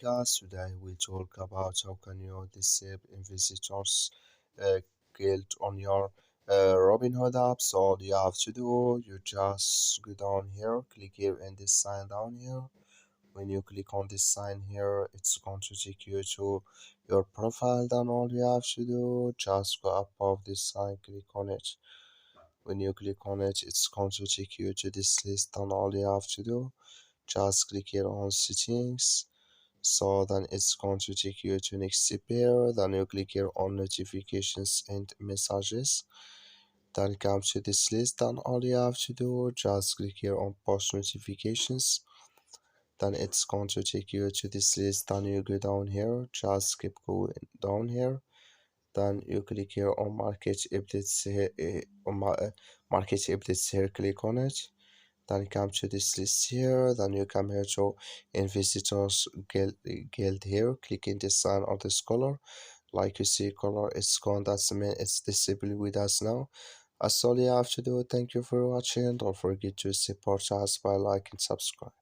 podcast. Today we talk about how can you disable visitors guild on your Robinhood app. So all you have to do, you just go down here, click here and this sign down here. When you click on this sign here, it's going to take you to your profile. Then all you have to do, just go above this sign, click on it. When you click on it, it's going to take you to this list. Then all you have to do, just click here on settings. So then it's going to take you to next pair. Then you click here on notifications and messages. Then come to this list. Then all you have to do, just click here on post notifications. Then it's going to take you to this list. Then you go down here, just keep going down here. Then you click here on market updates here, market updates here, click on it. Then come to this list here. Then you come here to in visitors guild here, click in this sign of this color. Like you see color is gone, that's mean it's disabled with us now. That's all you have to do. Thank you for watching. Don't forget to support us by like and subscribe.